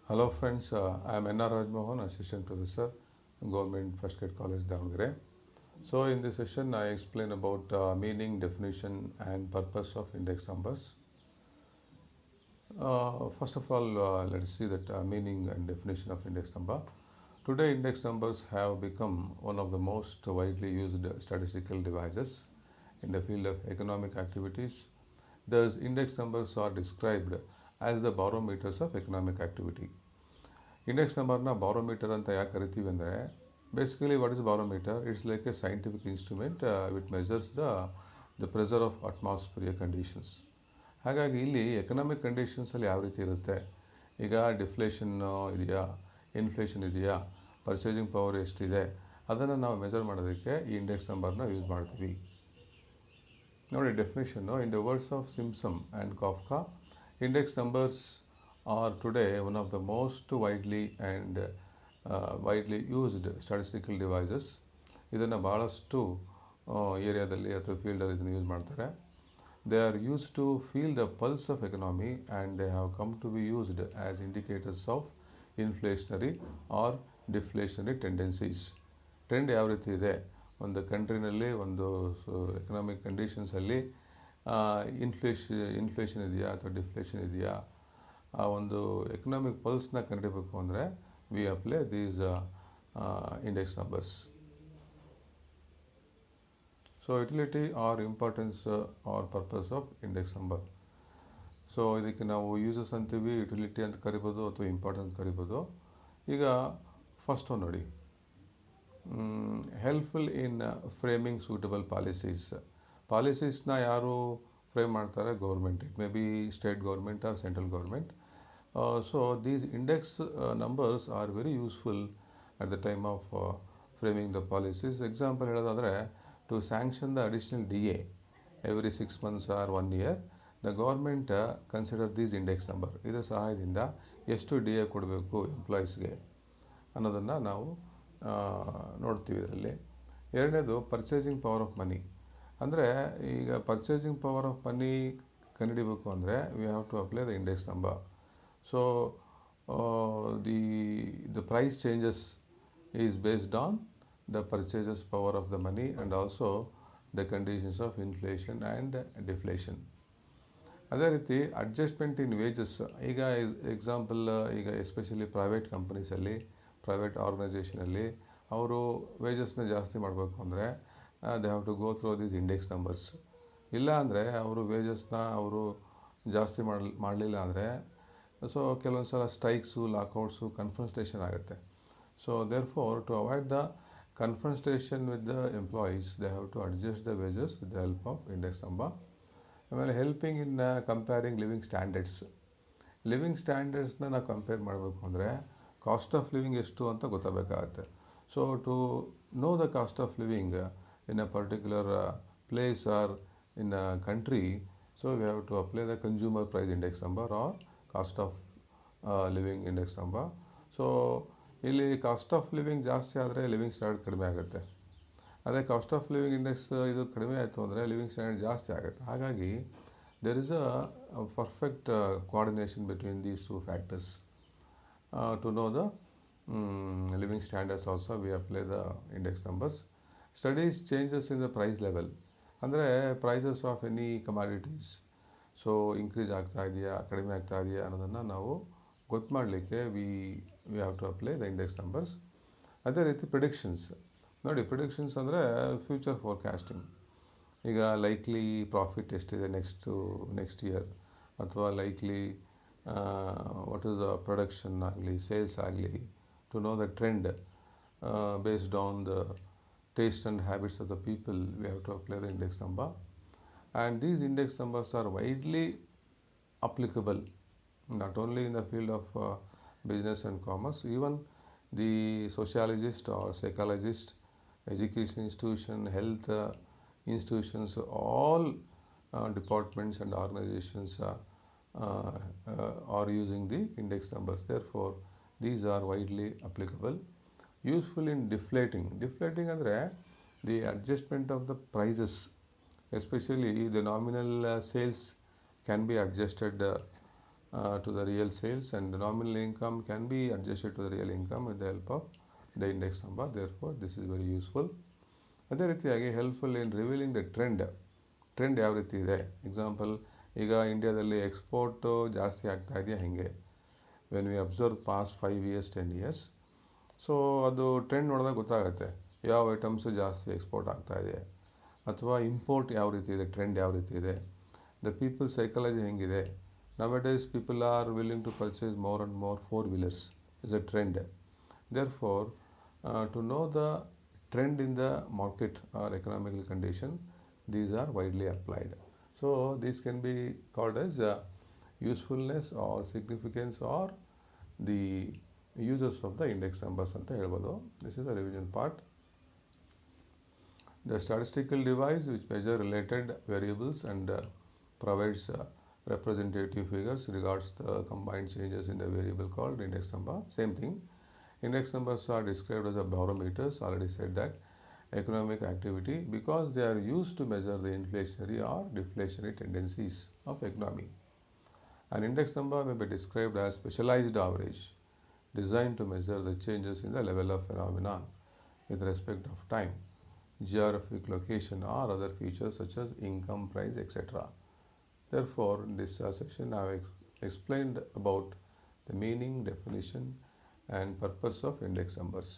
Hello friends, I am N.R. Rajmohan, Assistant Professor, Government First Grade College, Davangere. So in this session, I explain about meaning, definition and purpose of index numbers. First of all, let's see that meaning and definition of index number. Today, index numbers have become one of the most widely used statistical devices in the field of economic activities. Thus, index numbers are described as the barometers of economic activity. Index ನಂಬರ್ನ barometer ಅಂತ ಯಾಕೆ ಕರಿತೀವಿ ಅಂದರೆ basically what is barometer it's like a scientific instrument with measures the pressure of atmosphere conditions. ಹಾಗಾಗಿ ಇಲ್ಲಿ economic ಕಂಡೀಷನ್ಸಲ್ಲಿ ಯಾವ ರೀತಿ ಇರುತ್ತೆ, ಈಗ ಡಿಫ್ಲೇಷನ್ ಇದೆಯಾ, ಇನ್ಫ್ಲೇಷನ್ ಇದೆಯಾ, ಪರ್ಚೇಸಿಂಗ್ ಪವರ್ ಎಷ್ಟಿದೆ, ಅದನ್ನು ನಾವು ಮೆಜರ್ ಮಾಡೋದಕ್ಕೆ ಈ ಇಂಡೆಕ್ಸ್ ನಂಬರ್ನ ಯೂಸ್ ಮಾಡ್ತೀವಿ. ನೋಡಿ definition, in the words of Simpson and Kafka, index numbers are today one of the most widely used statistical devices. ಇದನ್ನು ಭಾಳಷ್ಟು ಏರಿಯಾದಲ್ಲಿ ಅಥವಾ ಫೀಲ್ಡಲ್ಲಿ ಇದನ್ನು ಯೂಸ್ ಮಾಡ್ತಾರೆ. They are used to feel the pulse of economy and they have come to be used as indicators of inflationary or deflationary tendencies. Trend ಯಾವ ರೀತಿ ಇದೆ ಒಂದು ಕಂಟ್ರಿನಲ್ಲಿ, ಒಂದು ಎಕನಾಮಿಕ್ ಕಂಡೀಷನ್ಸಲ್ಲಿ ಇನ್ಫ್ಲೇಷನ್ ಇದೆಯಾ ಅಥವಾ ಡಿಫ್ಲೇಷನ್ ಇದೆಯಾ, ಆ ಒಂದು ಎಕನಾಮಿಕ್ ಪಲ್ಸ್ನ ಕಂಡುಹಿಡಿಯಬೇಕು ಅಂದರೆ we apply these index numbers. So utility or importance or purpose of index number. So ಇದಕ್ಕೆ ನಾವು ಯೂಸಸ್ ಅಂತೀವಿ, ಯುಟಿಲಿಟಿ ಅಂತ ಕರಿಬೋದು ಅಥವಾ ಇಂಪಾರ್ಟೆನ್ಸ್ ಕರಿಬೋದು. ಈಗ ಫಸ್ಟ್ ಒಂದು ನೋಡಿ, ಹೆಲ್ಪ್ಫುಲ್ ಇನ್ ಫ್ರೇಮಿಂಗ್ ಸೂಟಬಲ್ ಪಾಲಿಸೀಸ್ನ ಯಾರು ಫ್ರೇಮ್ ಮಾಡ್ತಾರೆ? Government. It may be state government or central government. So these index numbers are very useful at the time of framing the policies. Example ಹೇಳೋದಾದರೆ, to sanction the additional DA every 6 months or 1 year, the government consider these index number. ಇದರ ಸಹಾಯದಿಂದ ಎಷ್ಟು DA ಕೊಡಬೇಕು ಎಂಪ್ಲಾಯೀಸ್ಗೆ ಅನ್ನೋದನ್ನು ನಾವು ನೋಡ್ತೀವಿ ಇದರಲ್ಲಿ. ಎರಡನೇದು ಪರ್ಚೇಸಿಂಗ್ ಪವರ್ ಆಫ್ ಮನಿ. ಅಂದರೆ ಈಗ ಪರ್ಚೇಸಿಂಗ್ ಪವರ್ ಆಫ್ ಮನಿ ಕಂಡುಹಿಡಿಬೇಕು ಅಂದರೆ we have to apply the index number. So the price changes is based on the purchasers power of the money and also the conditions of inflation and deflation. ಅದೇ ರೀತಿ adjustment in wages. ಈಗ example, ಈಗ especially private ಕಂಪನೀಸಲ್ಲಿ, private ಆರ್ಗನೈಸೇಷನಲ್ಲಿ ಅವರು ವೇಜಸ್ನ ಜಾಸ್ತಿ ಮಾಡಬೇಕು ಅಂದರೆ they have to go through these index numbers. ಇಲ್ಲ ಅಂದರೆ ಅವರು ವೇಜಸ್ನ ಅವರು ಜಾಸ್ತಿ ಮಾಡಲಿಲ್ಲ ಅಂದರೆ ಸೊ ಕೆಲವೊಂದು ಸಲ ಸ್ಟ್ರೈಕ್ಸು, ಲಾಕೌಟ್ಸು, ಕನ್ಫ್ರಂಟೇಷನ್ ಆಗುತ್ತೆ. So therefore to avoid the confrontation with the employees they have to adjust the wages with the help of index number. ಆಮೇಲೆ helping in comparing living standards. Living ಸ್ಟ್ಯಾಂಡರ್ಡ್ಸ್ನ ನಾವು compare ಮಾಡಬೇಕು ಅಂದರೆ cost of living ಎಷ್ಟು ಅಂತ ಗೊತ್ತಾಗಬೇಕಾಗತ್ತೆ. So to know the cost of living in a particular place or in a country, so we have to apply the consumer price index number or cost of living index number. So ಇಲ್ಲಿ cost of living ಜಾಸ್ತಿ ಆದರೆ living standard ಕಡಿಮೆ ಆಗುತ್ತೆ. ಅದೇ cost of living index ಇದು ಕಡಿಮೆ ಆಯಿತು ಅಂದರೆ ಲಿವಿಂಗ್ ಸ್ಟ್ಯಾಂಡರ್ಡ್ ಜಾಸ್ತಿ ಆಗುತ್ತೆ. ಹಾಗಾಗಿ there is a perfect coordination between these two factors. To know the living standards also we apply the index numbers. Studies changes in the price level. ಅಂದರೆ prices of any commodities so increase ಆಗ್ತಾ ಇದೆಯಾ, ಕಡಿಮೆ ಆಗ್ತಾ ಇದೆಯಾ ಅನ್ನೋದನ್ನು ನಾವು ಗೊತ್ತು ಮಾಡಲಿಕ್ಕೆ we have to apply the index numbers. ಅದೇ ರೀತಿ ಪ್ರಿಡಿಕ್ಷನ್ಸ್. ನೋಡಿ, ಪ್ರಿಡಿಕ್ಷನ್ಸ್ ಅಂದರೆ ಫ್ಯೂಚರ್ ಫೋರ್ಕಾಸ್ಟಿಂಗ್. ಈಗ ಲೈಕ್ಲಿ ಪ್ರಾಫಿಟ್ ಎಷ್ಟಿದೆ ನೆಕ್ಸ್ಟ್ ಇಯರ್, ಅಥವಾ likely what is the production ಆಗಲಿ, ಸೇಲ್ಸ್ ಆಗಲಿ, to know the trend based on the taste and habits of the people we have to apply the index number. And these index numbers are widely applicable not only in the field of business and commerce, even the sociologist or psychologist, education institution, health institutions, all departments and organizations are using the index numbers. Therefore, these are widely applicable. Useful in deflating. Deflating ಅಂದರೆ the adjustment of the prices. Especially the nominal sales can be adjusted to the real sales, and the nominal income can be adjusted to the real income with the help of the index number. Therefore, this is very useful. ಅದೇ ರೀತಿಯಾಗಿ helpful in revealing the trend ಯಾವ ರೀತಿ ಇದೆ. Example, ಈಗ ಇಂಡಿಯಾದಲ್ಲಿ export ಜಾಸ್ತಿ ಆಗ್ತಾ ಇದೆಯಾ ಹೇಗೆ, when we observe past 5 years 10 years, so ಅದು ಟ್ರೆಂಡ್ ನೋಡಿದಾಗ ಗೊತ್ತಾಗುತ್ತೆ ಯಾವ ಐಟಮ್ಸು ಜಾಸ್ತಿ ಎಕ್ಸ್ಪೋರ್ಟ್ ಆಗ್ತಾ ಇದೆ, ಅಥವಾ ಇಂಪೋರ್ಟ್ ಯಾವ ರೀತಿ ಇದೆ, ಟ್ರೆಂಡ್ ಯಾವ ರೀತಿ ಇದೆ, ದ ಪೀಪಲ್ ಸೈಕಾಲಜಿ ಹೆಂಗಿದೆ. Nowadays people are willing to purchase more and more 4-wheelers is a trend. Therefore, to know the trend in the market or economical condition, these are widely applied. So these can be called as usefulness or significance or the uses of the index numbers ಅಂತ ಹೇಳ್ಬೋದು. This is the revision part. The statistical device which measure related variables and provides representative figures regards the combined changes in the variable called index number. Same thing. Index numbers are described as a barometers. Already said that. Economic activity, because they are used to measure the inflationary or deflationary tendencies of economy. An index number may be described as specialized average, designed to measure the changes in the level of phenomenon with respect of time, geographic location or other features such as income, price, etc. Therefore, in this section I have explained about the meaning, definition and purpose of index numbers.